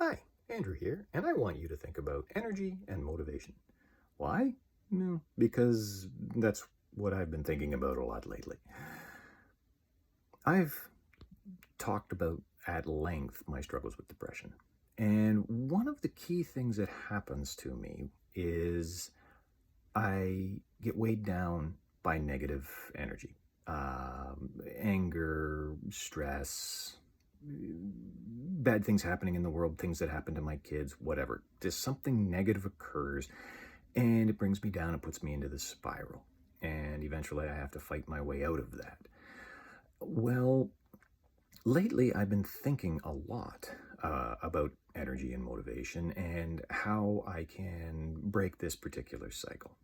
Hi, Andrew here, and I want you to think about energy and motivation. Why? Because that's what I've been thinking about a lot lately. I've talked about at length my struggles with depression, and one of the key things that happens to me is I get weighed down by negative energy, anger, stress, bad things happening in the world, things that happen to my kids, whatever. Just something negative occurs and it brings me down and puts me into this spiral. And eventually I have to fight my way out of that. Well, lately I've been thinking a lot about energy and motivation and how I can break this particular cycle.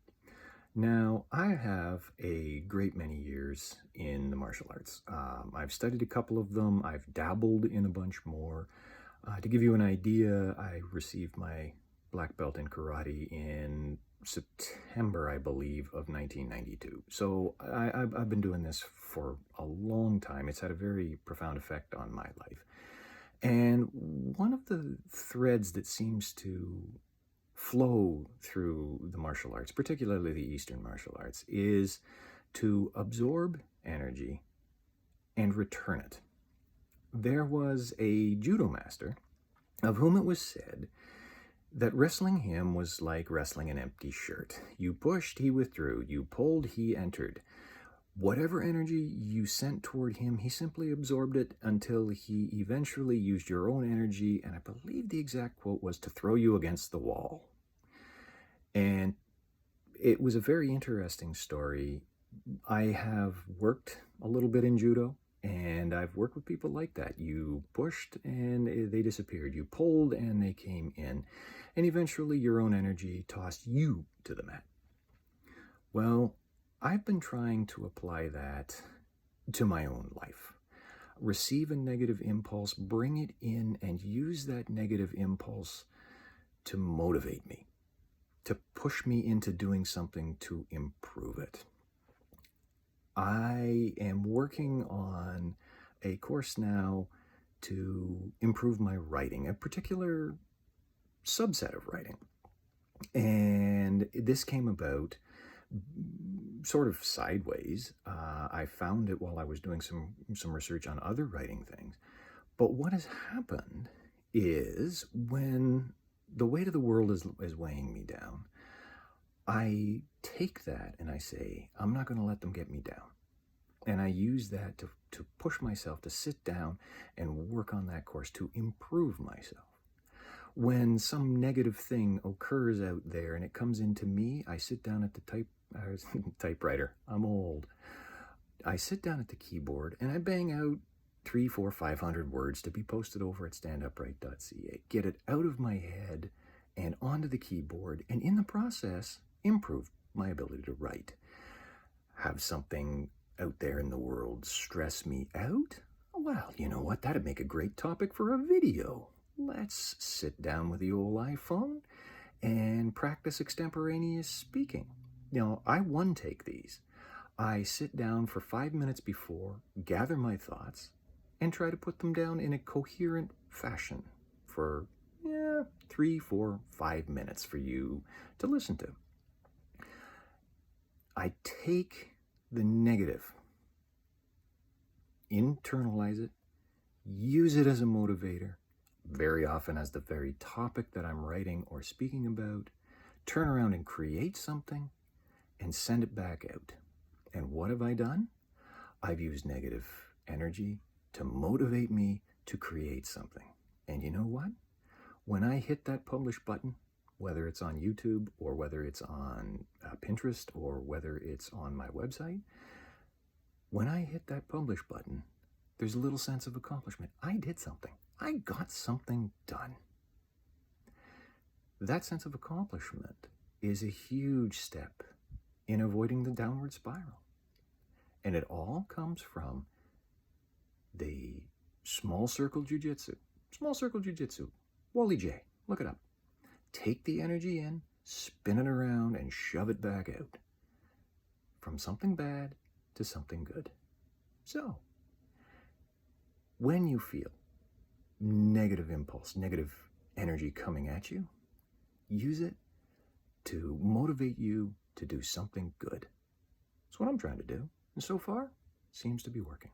Now, I have a great many years in the martial arts. I've studied a couple of them. I've dabbled in a bunch more. To give you an idea, I received my black belt in karate in September, I believe, of 1992. So I've been doing this for a long time. It's had a very profound effect on my life. And one of the threads that seems to flow through the martial arts, particularly the Eastern martial arts, is to absorb energy and return it. There was a judo master of whom it was said that wrestling him was like wrestling an empty shirt. You pushed, he withdrew. You pulled, he entered. Whatever energy you sent toward him, he simply absorbed it until he eventually used your own energy, and I believe the exact quote was, to throw you against the wall. And it was a very interesting story. I have worked a little bit in judo, and I've worked with people like that. You pushed and they disappeared. You pulled and they came in. And eventually your own energy tossed you to the mat. Well, I've been trying to apply that to my own life. Receive a negative impulse, bring it in, and use that negative impulse to motivate me, to push me into doing something to improve it. I am working on a course now to improve my writing, a particular subset of writing. And this came about sort of sideways. I found it while I was doing some research on other writing things. But what has happened is, when the weight of the world is weighing me down, I take that and I say, I'm not going to let them get me down. And I use that to push myself to sit down and work on that course to improve myself. When some negative thing occurs out there and it comes into me, I sit down at the typewriter. I'm old. I sit down at the keyboard and I bang out 300, 400, 500 words to be posted over at standupright.ca. Get it out of my head and onto the keyboard, and in the process, improve my ability to write. Have something out there in the world stress me out? Well, you know what? That'd make a great topic for a video. Let's sit down with the old iPhone and practice extemporaneous speaking. Now, I one-take these. I sit down for 5 minutes before, gather my thoughts, and try to put them down in a coherent fashion for 3, 4, 5 minutes for you to listen to. I take the negative, internalize it, use it as a motivator, very often as the very topic that I'm writing or speaking about, turn around and create something, and send it back out. And what have I done? I've used negative energy to motivate me to create something. And you know what? When I hit that publish button, whether it's on YouTube or whether it's on Pinterest or whether it's on my website, when I hit that publish button, there's a little sense of accomplishment. I did something. I got something done. That sense of accomplishment is a huge step in avoiding the downward spiral. And it all comes from the small circle jujitsu. Small circle jujitsu. Wally J. Look it up. Take the energy in, spin it around, and shove it back out. From something bad to something good. So, when you feel negative impulse, negative energy coming at you, use it to motivate you to do something good. That's what I'm trying to do. And so far, seems to be working.